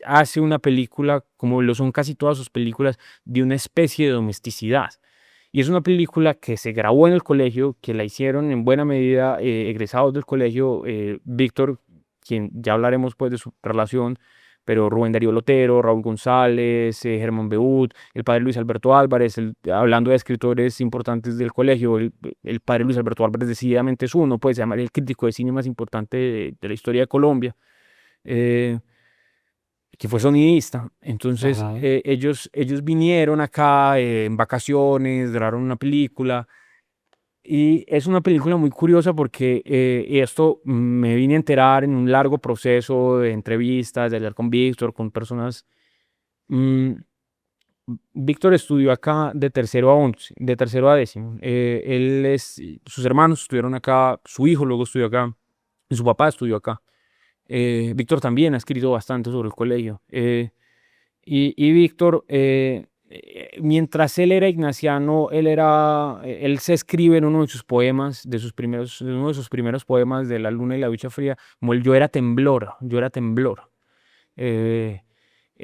hace una película, como lo son casi todas sus películas, de una especie de domesticidad. Y es una película que se grabó en el colegio, que la hicieron en buena medida egresados del colegio. Víctor, quien ya hablaremos pues de su relación, pero Rubén Darío Lotero, Raúl González, Germán Beut, el padre Luis Alberto Álvarez, hablando de escritores importantes del colegio, el padre Luis Alberto Álvarez decididamente es uno, pues se llama el crítico de cine más importante de la historia de Colombia, eh, que fue sonidista. Entonces Ajá. ellos vinieron acá en vacaciones, grabaron una película. Y es una película muy curiosa porque esto me vine a enterar en un largo proceso de entrevistas, de hablar con Víctor, con personas. mm, Víctor estudió acá de tercero a 11, de tercero a décimo. Sus hermanos estuvieron acá, su hijo luego estudió acá, y su papá estudió acá. Víctor también ha escrito bastante sobre el colegio. Y Víctor, mientras él era ignaciano, él se escribe en uno de sus poemas, de uno de sus primeros poemas, de La luna y la ducha fría, como el yo era temblor.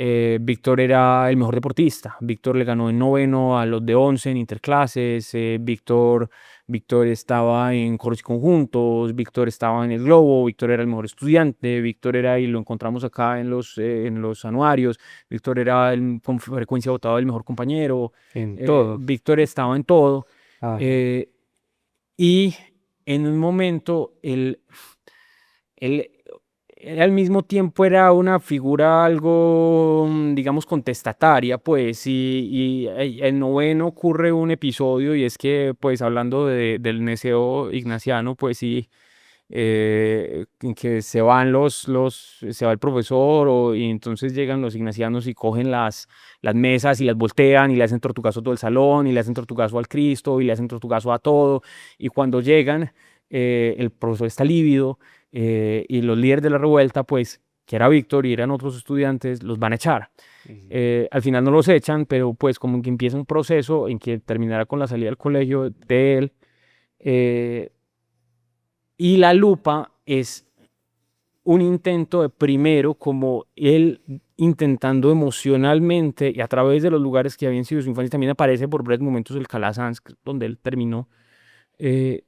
Eh, Víctor era el mejor deportista. Víctor le ganó en noveno a los de 11 en interclases. Víctor estaba en coros y conjuntos. Víctor estaba en el Globo. Víctor era el mejor estudiante. Víctor era, y lo encontramos acá en los anuarios, Víctor era con frecuencia votado el mejor compañero. En todo. Víctor estaba en todo. Ajá. eh, y en un momento, él, él al mismo tiempo era una figura algo, digamos, contestataria, pues, y en noveno ocurre un episodio, y es que, pues, hablando del Neseo ignaciano, pues sí, en que se va el profesor, y entonces llegan los ignacianos y cogen las mesas y las voltean y le hacen tortugazo a todo el salón, y le hacen tortugazo al Cristo, y le hacen tortugazo a todo, y cuando llegan, el profesor está lívido, y los líderes de la revuelta, pues, que era Víctor y eran otros estudiantes, los van a echar. Ujú. Al final no los echan, pero pues como que empieza un proceso en que terminará con la salida del colegio de él. eh, y La lupa es un intento de primero, como él intentando emocionalmente y a través de los lugares que habían sido su infancia, también aparece por breves momentos el Calasanz, donde él terminó, eh,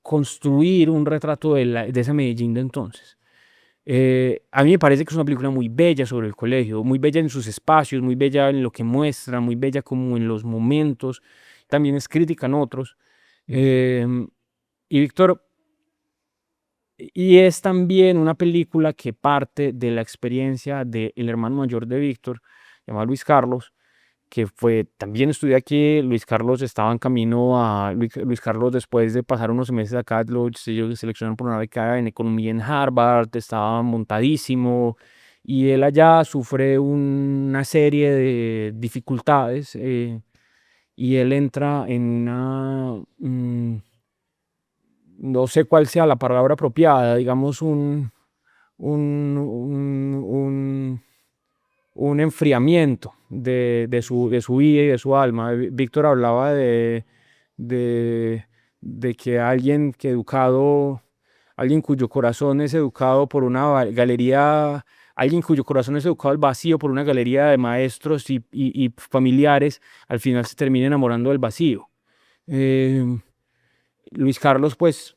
construir un retrato de esa Medellín de entonces. A mí me parece que es una película muy bella sobre el colegio, muy bella en sus espacios, muy bella en lo que muestra, muy bella como en los momentos. También es crítica en otros. Em, y Víctor, y es también una película que parte de la experiencia del hermano mayor de Víctor, llamado Luis Carlos, que fue, también estudié aquí. Luis Carlos estaba en camino a, Luis Carlos después de pasar unos meses acá, lo seleccionaron por una beca en economía en Harvard, estaba montadísimo, y él allá sufre una serie de dificultades, y él entra en una, no sé cuál sea la palabra apropiada, digamos un, un, un- un enfriamiento de su vida y de su alma. Víctor hablaba de, de que alguien cuyo corazón es educado por una galería, alguien cuyo corazón es educado al vacío por una galería de maestros y familiares, al final se termina enamorando del vacío. Eh, Luis Carlos, pues,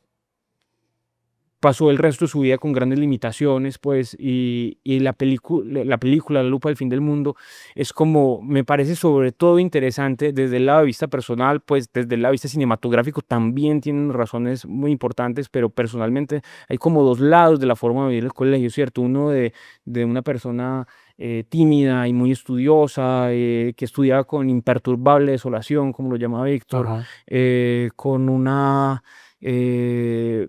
pasó el resto de su vida con grandes limitaciones, pues, y la película La lupa del fin del mundo es como, me parece sobre todo interesante desde el lado de vista personal, pues desde el lado de vista cinematográfico también tienen razones muy importantes, pero personalmente hay como dos lados de la forma de vivir el colegio, ¿cierto? Uno de una persona tímida y muy estudiosa, que estudiaba con imperturbable desolación, como lo llama Víctor, Ajá. con una eh,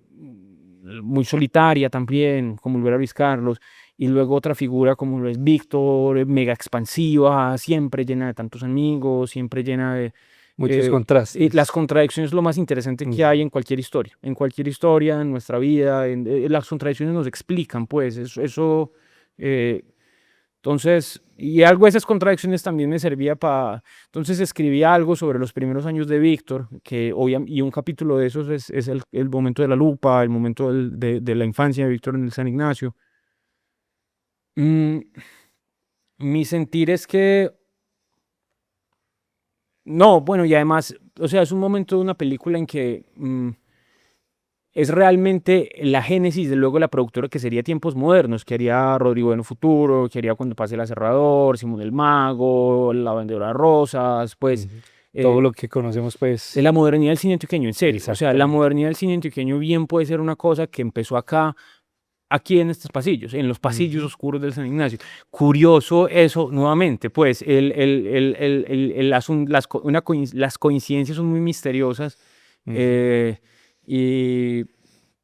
muy solitaria también, como lo era Luis Carlos, y luego otra figura como lo es Víctor, mega expansiva, siempre llena de tantos amigos, siempre llena de... Muchos y las contrastes. contradicciones es lo más interesante que hay en cualquier historia, en nuestra vida, las contradicciones nos explican, pues, eso eh, entonces, y algo de esas contradicciones también me servía para... Entonces escribí algo sobre los primeros años de Víctor, y un capítulo de esos es el momento de la lupa, el momento de la infancia de Víctor en el San Ignacio. Mm, Mi sentir es que... No, bueno, y además, o sea, es un momento de una película en que es realmente la génesis de luego la productora que sería Tiempos Modernos, que haría Rodrigo en el futuro, que haría Cuando pase el aserrador, Simón el Mago, La vendedora de rosas, pues Ujú. Todo eh, lo que conocemos, de pues, la modernidad del cine antioqueño, en serio. O sea, la exactamente. modernidad del cine antioqueño bien puede ser una cosa que empezó aquí en estos pasillos, en los pasillos Ujú, oscuros del San Ignacio. Curioso eso, nuevamente, pues las coincidencias son muy misteriosas. ujú. eh, y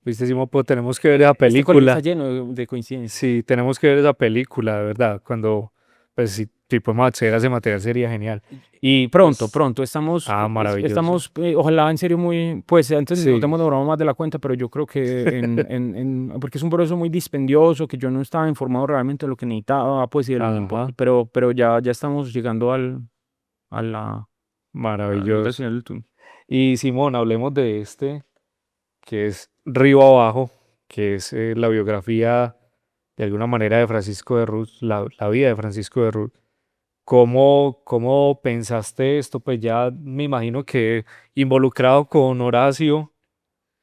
Viste, Simón, pues tenemos que ver esa este colegio está película. lleno de coincidencias. Sí, tenemos que ver esa película, de verdad. Cuando, pues, si podemos acceder a ese material sería genial. Y pronto, Pues, pronto, estamos, maravilloso. ojalá en serio pues antes nos Sí, hemos demorado más de la cuenta, pero yo creo que porque es un proceso muy dispendioso, que yo no estaba informado realmente de lo que necesitaba, pues, ajá, pero ya estamos llegando a la, a la recta maravilloso. final del túnel. Y Simón, hablemos de este, que es Río Abajo, que es la biografía de alguna manera de Francisco de Ruz, la vida de Francisco de Ruz. ¿Cómo pensaste esto? Pues ya me imagino que involucrado con Horacio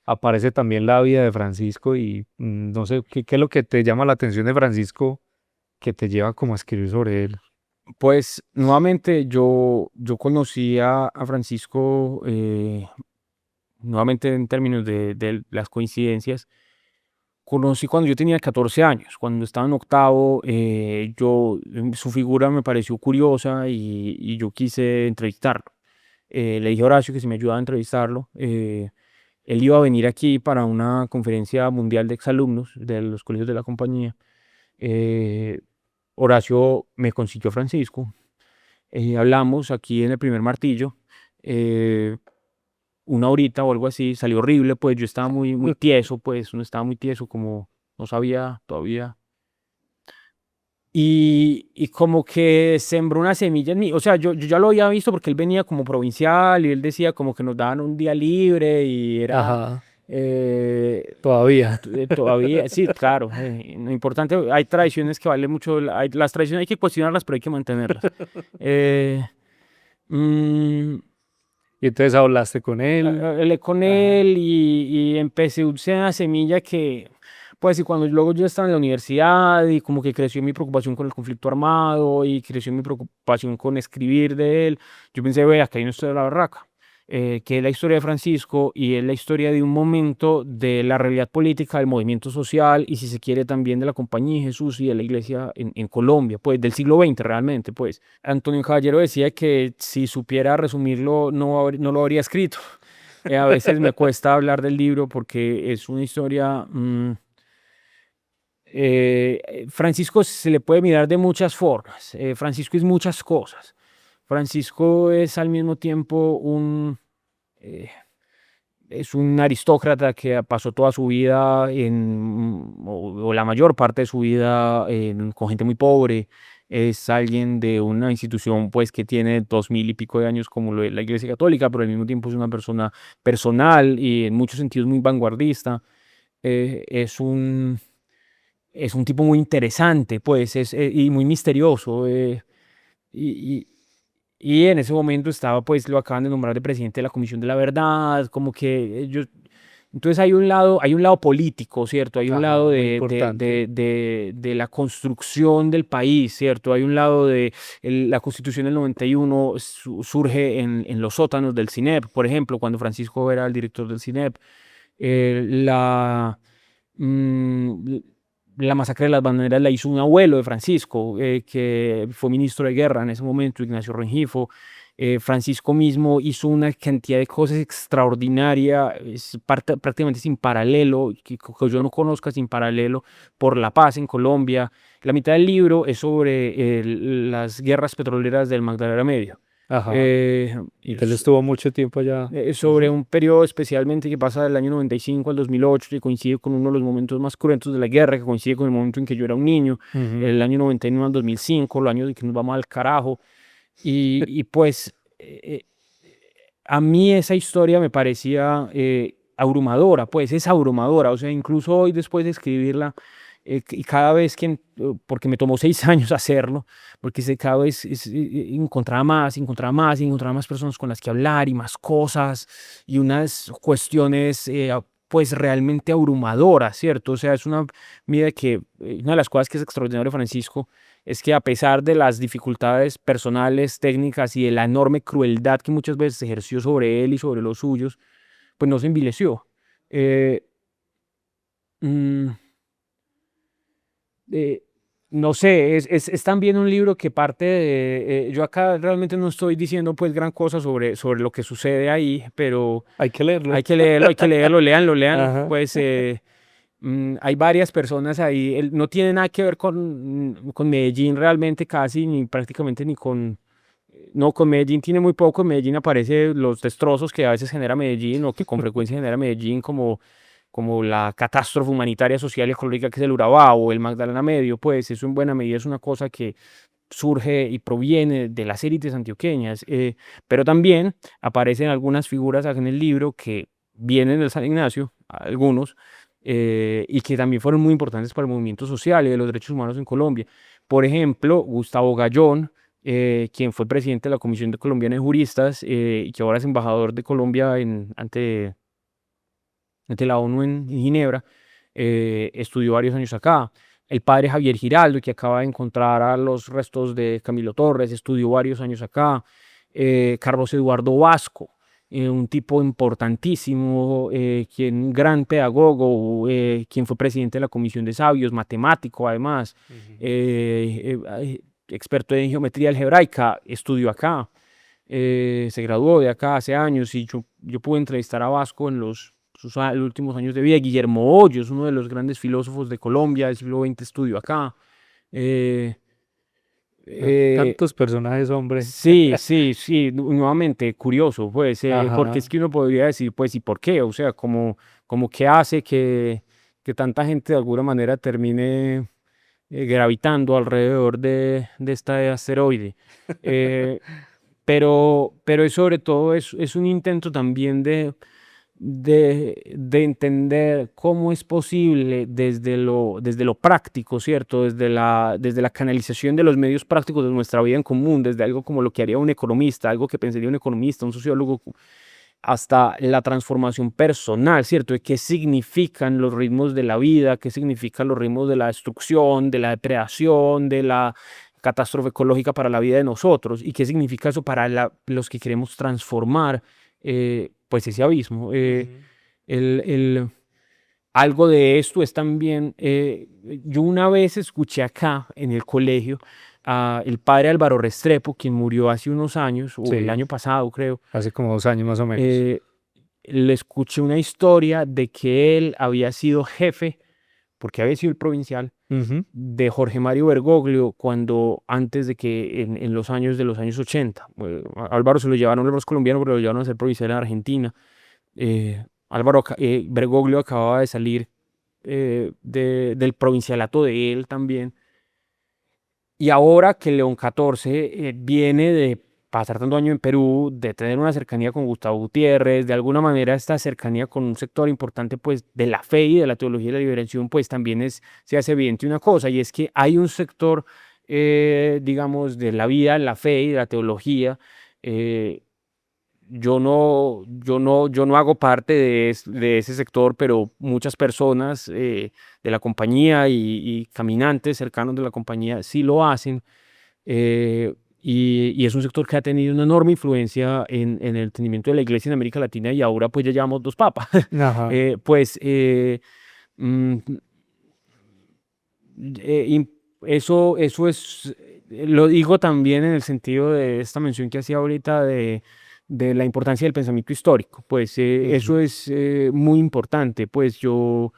aparece también la vida de Francisco y no sé, ¿qué es lo que te llama la atención de Francisco que te lleva como a escribir sobre él? Pues nuevamente yo conocí a Francisco, nuevamente en términos de las coincidencias. Conocí cuando yo tenía 14 años, cuando estaba en octavo. Su figura me pareció curiosa y yo quise entrevistarlo. Le dije a Horacio que si me ayudaba a entrevistarlo. Él iba a venir aquí para una conferencia mundial de exalumnos de los colegios de la compañía. Eh, Horacio me consiguió a Francisco. Hablamos aquí en el primer martillo. eh, una horita o algo así, salió horrible, pues yo estaba muy, muy tieso, pues uno estaba muy tieso, como no sabía todavía. Y como que sembró una semilla en mí, o sea, yo ya lo había visto porque él venía como provincial y él decía como que nos daban un día libre y era Ajá, eh, todavía. todavía, sí, claro, lo importante, hay tradiciones que vale mucho, las tradiciones hay que cuestionarlas, pero hay que mantenerlas. Eh, mm, Y entonces hablaste con él. Hablé con Ajá. él y empecé una semilla que, pues, y cuando luego yo estaba en la universidad y como que creció mi preocupación con el conflicto armado y creció mi preocupación con escribir de él, yo pensé, ve, acá hay una historia de la barraca. que es la historia de Francisco y es la historia de un momento de la realidad política, del movimiento social y si se quiere también de la Compañía de Jesús y de la iglesia en Colombia, pues del siglo XX realmente, pues. Antonio Caballero decía que si supiera resumirlo no lo habría escrito. A veces me cuesta hablar del libro porque es una historia... Francisco se le puede mirar de muchas formas. Francisco es muchas cosas. Francisco es al mismo tiempo eh, es un aristócrata que pasó toda su vida o la mayor parte de su vida con gente muy pobre. Es alguien de una institución pues que tiene 2000 y pico de años como lo es la Iglesia Católica, pero al mismo tiempo es una persona personal y en muchos sentidos muy vanguardista. Eh, es un, es un tipo muy interesante, pues, y muy misterioso. Y, y- y en ese momento estaba, pues, lo acaban de nombrar de presidente de la Comisión de la Verdad, como que ellos... Entonces hay un lado político, ¿cierto? Hay un lado Ajá, muy importante. de la construcción del país, ¿cierto? Hay un lado de la Constitución del 91 surge en los sótanos del CINEP, por ejemplo, cuando Francisco era el director del CINEP. Eh, la, mm, la masacre de las banderas la hizo un abuelo de Francisco, que fue ministro de guerra en ese momento, Ignacio Rengifo. Francisco mismo hizo una cantidad de cosas extraordinarias, prácticamente sin paralelo, que yo no conozca sin paralelo, por la paz en Colombia. La mitad del libro es sobre las guerras petroleras del Magdalena Medio. Ajá. Eh, Y él estuvo mucho tiempo allá. Sobre Ujú. un periodo especialmente que pasa del año 95 al 2008, que coincide con uno de los momentos más cruentos de la guerra, que coincide con el momento en que yo era un niño, Ujú. el año 99 al 2005, los años de que nos vamos al carajo. Y pues a mí esa historia me parecía abrumadora, pues es abrumadora, o sea, incluso hoy después de escribirla, y cada vez porque me tomó 6 años hacerlo, porque cada vez encontraba más, y encontraba más personas con las que hablar y más cosas y unas cuestiones pues realmente abrumadoras, ¿cierto? O sea, es una medida que, una de las cosas que es extraordinario de Francisco es que a pesar de las dificultades personales, técnicas y de la enorme crueldad que muchas veces ejerció sobre él y sobre los suyos, pues no se envileció. Eh, mm, eh, no sé, es también un libro que parte de... yo acá realmente no estoy diciendo pues gran cosa sobre lo que sucede ahí, pero Hay que leerlo. hay que leerlo, lean, Ajá. pues hay varias personas ahí, no tiene nada que ver con Medellín realmente casi, ni prácticamente ni con... No, con Medellín tiene muy poco. En Medellín aparece los destrozos que a veces genera Medellín o que con frecuencia genera Medellín, como la catástrofe humanitaria, social y ecológica que es el Urabá o el Magdalena Medio. Pues eso en buena medida es una cosa que surge y proviene de las élites antioqueñas, pero también aparecen algunas figuras en el libro que vienen del San Ignacio, algunos, y que también fueron muy importantes para el movimiento social y de los derechos humanos en Colombia. Por ejemplo, Gustavo Gallón, quien fue presidente de la Comisión Colombiana de Juristas y que ahora es embajador de Colombia ante la ONU en Ginebra, estudió varios años acá. El padre Javier Giraldo, que acaba de encontrar a los restos de Camilo Torres, estudió varios años acá. Carlos Eduardo Vasco, un tipo importantísimo, un gran pedagogo, quien fue presidente de la Comisión de Sabios, matemático además, Ujú. experto en geometría algebraica, estudió acá. Se graduó de acá hace años y yo pude entrevistar a Vasco en sus últimos años de vida. Guillermo Hoyos, uno de los grandes filósofos de Colombia del siglo XX, estudió acá. Eh, eh, Tantos personajes, hombre. sí, sí, sí, nuevamente curioso, pues, porque es Ajá. que uno podría decir, pues, ¿y por qué? O sea, como qué hace que tanta gente de alguna manera termine gravitando alrededor de este asteroide. Eh, pero es sobre todo es un intento también de entender cómo es posible desde lo práctico, ¿cierto? Desde la canalización de los medios prácticos de nuestra vida en común, desde algo como lo que haría un economista, algo que pensaría un economista, un sociólogo, hasta la transformación personal, ¿cierto? De qué significan los ritmos de la vida, qué significan los ritmos de la destrucción, de la depredación, de la catástrofe ecológica para la vida de nosotros y qué significa eso para los que queremos transformar pues ese abismo. Ujú. El, el- Algo de esto es también, yo una vez escuché acá en el colegio a el padre Álvaro Restrepo, quien murió hace unos años, o el Sí, año pasado creo. hace como 2 años más o menos. eh, Le escuché una historia de que él había sido jefe, porque había sido el provincial, Ujú. de Jorge Mario Bergoglio cuando antes de que en los años de los años 80, Álvaro se lo llevaron los colombianos, pero lo llevaron a ser provincial en Argentina. Bergoglio acababa de salir del provincialato de él también. Y ahora que León XIV viene de pasar tanto año en Perú, de tener una cercanía con Gustavo Gutiérrez, de alguna manera esta cercanía con un sector importante pues de la fe y de la teología de la liberación, pues también se hace evidente una cosa, y es que hay un sector, digamos, de la vida, la fe y de la teología. eh, yo no hago parte de ese sector, pero muchas personas de la compañía y caminantes cercanos de la compañía sí lo hacen. Y es un sector que ha tenido una enorme influencia en el entendimiento de la iglesia en América Latina, y ahora pues ya llevamos dos papas. Ajá. Eh, pues mm, eh, im- eso es, lo digo también en el sentido de esta mención que hacía ahorita de la importancia del pensamiento histórico. Pues eso Ujú. es muy importante. Pues yo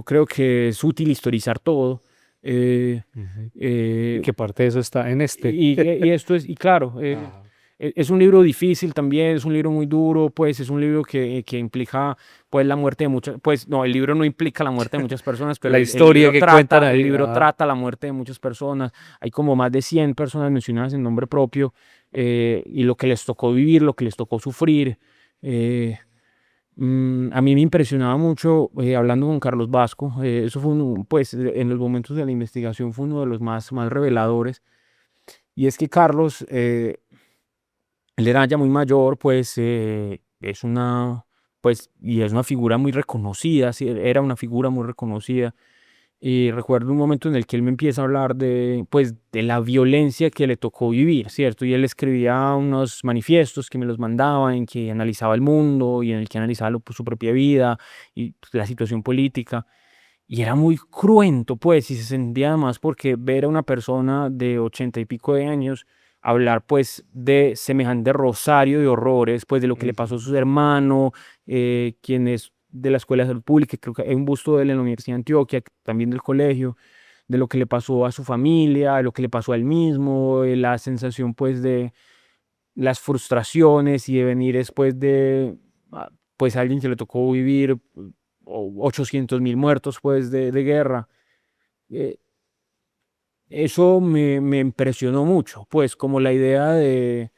creo que es útil historizar todo. eh, Ujú. Y eh, que parte de eso está en este. y esto es, y claro, Ajá. es un libro difícil también, es un libro muy duro, pues es un libro que implica pues la muerte de muchas, pues no, el libro no implica la muerte de muchas personas, pero La historia que cuentan el ahí. libro Ajá. trata la muerte de muchas personas. Hay como más de 100 personas mencionadas en nombre propio, y lo que les tocó vivir, lo que les tocó sufrir. eh, a mí me impresionaba mucho, hablando con Carlos Vasco, eso fue pues en los momentos de la investigación fue uno de los más reveladores, y es que Carlos, él era ya muy mayor, pues es una, pues, y es una figura muy reconocida, sí, era una figura muy reconocida. Y recuerdo un momento en el que él me empieza a hablar de, pues, de la violencia que le tocó vivir, ¿cierto? Y él escribía unos manifiestos que me los mandaba, en que analizaba el mundo y en el que analizaba pues, su propia vida y la situación política. Y era muy cruento, pues, y se sentía más porque ver a una persona de 80 y pico de años hablar, pues, de semejante rosario de horrores, pues, de lo que le pasó a Ujú. su hermano, quien es de la Escuela de Salud Pública, creo que hay un busto de él en la Universidad de Antioquia, también del colegio, de lo que le pasó a su familia, de lo que le pasó a él mismo, la sensación, pues, de las frustraciones y de venir después de, pues, alguien que le tocó vivir 800.000 muertos, pues, de guerra. Eh, Eso me impresionó mucho, pues, como la idea de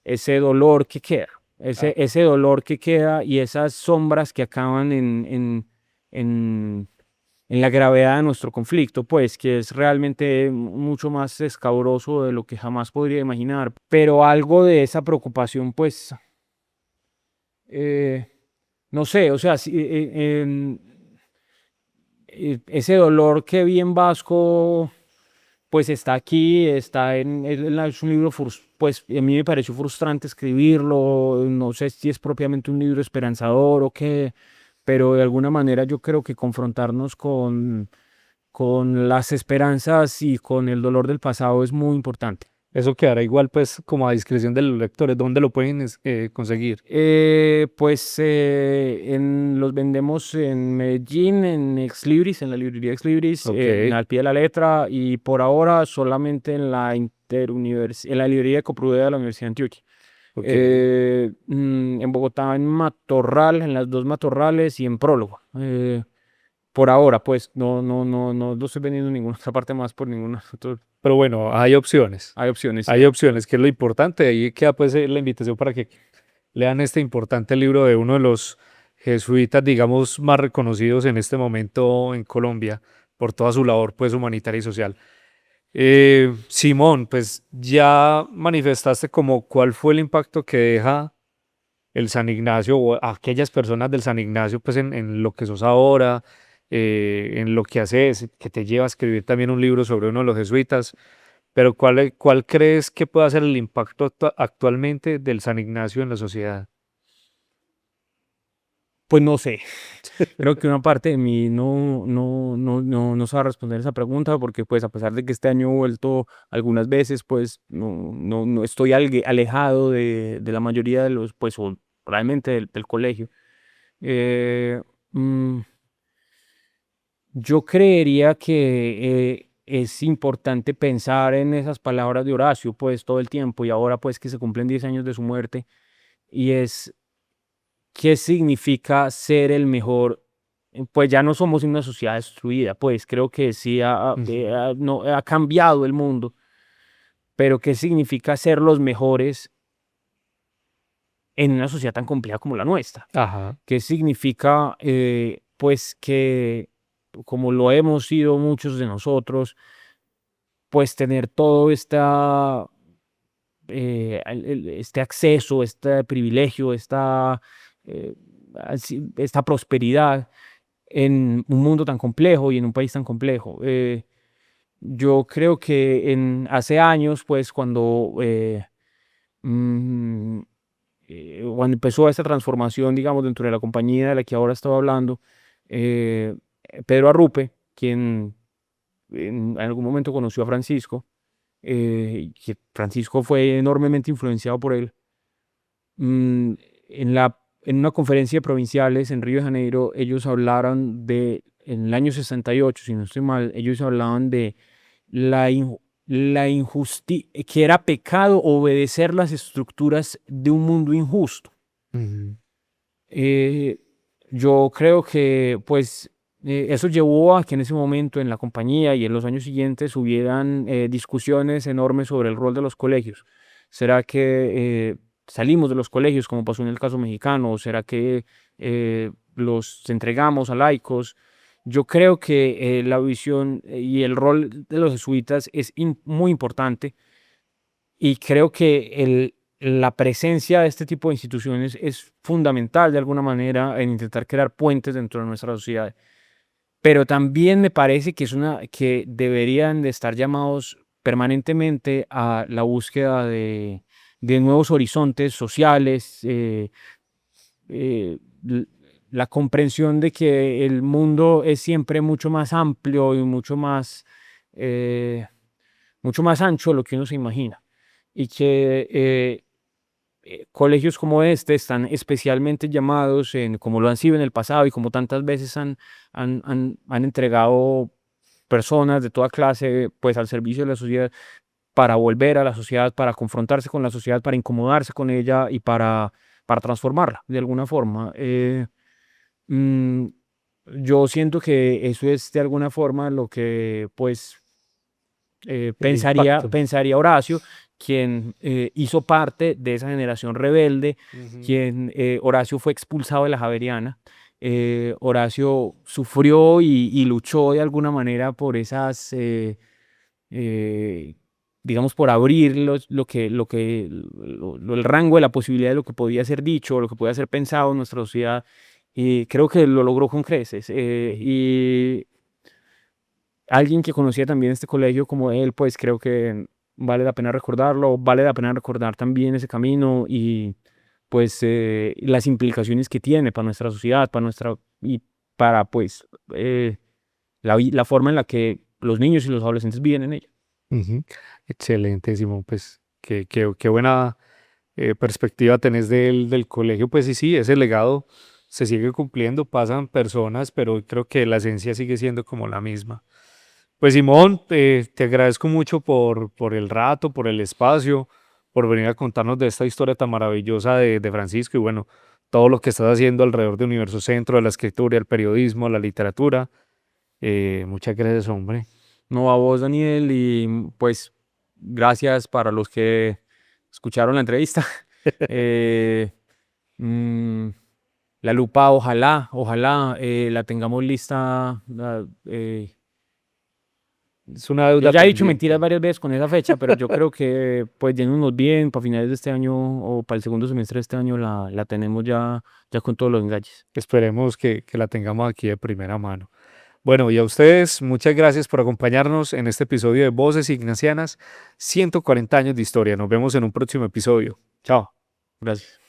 ese dolor que queda, Ajá. ese dolor que queda y esas sombras que acaban en, en la gravedad de nuestro conflicto, pues, que es realmente mucho más escabroso de lo que jamás podría imaginar. Pero algo de esa preocupación, pues, eh, no sé, o sea, ese dolor que vi en Vasco, pues está aquí, está es un libro, pues a mí me pareció frustrante escribirlo, no sé si es propiamente un libro esperanzador o qué, pero de alguna manera yo creo que confrontarnos con las esperanzas y con el dolor del pasado es muy importante. Eso quedará igual, pues, como a discreción de los lectores. ¿Dónde lo pueden conseguir? Pues los vendemos en Medellín, en Exlibris, en la librería Exlibris, Ok, al pie de la letra, y por ahora solamente en la librería de Coprude de la Universidad de Antioquia. ok. En Bogotá, en Matorral, en las dos Matorrales y en Prólogo. Por ahora, pues no lo estoy vendiendo en ninguna otra parte más por ninguna. Pero bueno, hay opciones. Hay opciones, sí. Hay opciones, que es lo importante. Ahí queda pues la invitación para que lean este importante libro de uno de los jesuitas, digamos, más reconocidos en este momento en Colombia por toda su labor pues humanitaria y social. Simón, pues ya manifestaste como cuál fue el impacto que deja el San Ignacio o aquellas personas del San Ignacio pues en lo que sos ahora, en lo que haces, que te lleva a escribir también un libro sobre uno de los jesuitas. pero ¿cuál crees que puede ser el impacto actualmente del San Ignacio en la sociedad? Pues no sé, creo que una parte de mí no sabe responder esa pregunta porque pues a pesar de que este año he vuelto algunas veces, pues no estoy alejado de la mayoría de los, pues o realmente del colegio. Eh, mm, yo creería que es importante pensar en esas palabras de Horacio pues todo el tiempo y ahora pues que se cumplen 10 años de su muerte y es qué significa ser el mejor. Pues ya no somos una sociedad destruida, pues creo que sí Ujú. no, ha cambiado el mundo, pero qué significa ser los mejores en una sociedad tan compleja como la nuestra. Ajá. ¿Qué significa, pues, que como lo hemos sido muchos de nosotros, pues tener todo este acceso, este privilegio, eh, esta prosperidad en un mundo tan complejo y en un país tan complejo? Yo creo que hace años, pues, mm, cuando empezó esta transformación, digamos, dentro de la compañía de la que ahora estaba hablando, eh, Pedro Arrupe, quien en algún momento conoció a Francisco, y que Francisco fue enormemente influenciado por él, mm, en una conferencia de provinciales en Río de Janeiro, ellos hablaron en el año 68, si no estoy mal, ellos hablaban de la injusticia, que era pecado obedecer las estructuras de un mundo injusto. Ujú. Eh, yo creo que pues eso llevó a que en ese momento en la compañía y en los años siguientes hubieran discusiones enormes sobre el rol de los colegios. ¿Será que salimos de los colegios como pasó en el caso mexicano? ¿O será que los entregamos a laicos? Yo creo que la visión y el rol de los jesuitas es muy importante y creo que la presencia de este tipo de instituciones es fundamental de alguna manera en intentar crear puentes dentro de nuestra sociedad. Pero también me parece que deberían de estar llamados permanentemente a la búsqueda de nuevos horizontes sociales, eh, l- la comprensión de que el mundo es siempre mucho más amplio y mucho más ancho de lo que uno se imagina y que colegios como este están especialmente llamados, como lo han sido en el pasado y como tantas veces han entregado personas de toda clase pues al servicio de la sociedad para volver a la sociedad, para confrontarse con la sociedad, para incomodarse con ella y para transformarla de alguna forma. Mm, yo siento que eso es de alguna forma lo que pues El impacto. pensaría Horacio, quien hizo parte de esa generación rebelde, Ujú. quien Horacio fue expulsado de la Javeriana. Horacio sufrió y luchó de alguna manera por eh, digamos, por abrir el rango de la posibilidad de lo que podía ser dicho, lo que podía ser pensado en nuestra sociedad. Y creo que lo logró con creces. Y alguien que conocía también este colegio como él, pues creo que vale la pena recordarlo, vale la pena recordar también ese camino y pues las implicaciones que tiene para nuestra sociedad, y para pues la forma en la que los niños y los adolescentes viven en ella. Ujú. Excelente, Simón. Pues qué buena perspectiva tenés del colegio. Pues sí, sí, ese legado se sigue cumpliendo, pasan personas, pero creo que la esencia sigue siendo como la misma. Pues Simón, te agradezco mucho por el rato, por el espacio, por venir a contarnos de esta historia tan maravillosa de Francisco y bueno, todo lo que estás haciendo alrededor de Universo Centro, de la escritura, el periodismo, la literatura. Muchas gracias, hombre. No, a vos, Daniel, y pues gracias para los que escucharon la entrevista. Eh, mm, la lupa, ojalá la tengamos lista. Es una Yo deuda ya he dicho mentiras pendiente. varias veces con esa fecha, pero yo creo que pues yéndonos bien para finales de este año o para el segundo semestre de este año la tenemos ya con todos los engalles. Esperemos que la tengamos aquí de primera mano. Bueno, y a ustedes, muchas gracias por acompañarnos en este episodio de Voces Ignacianas, 140 años de historia. Nos vemos en un próximo episodio. Chao. Gracias.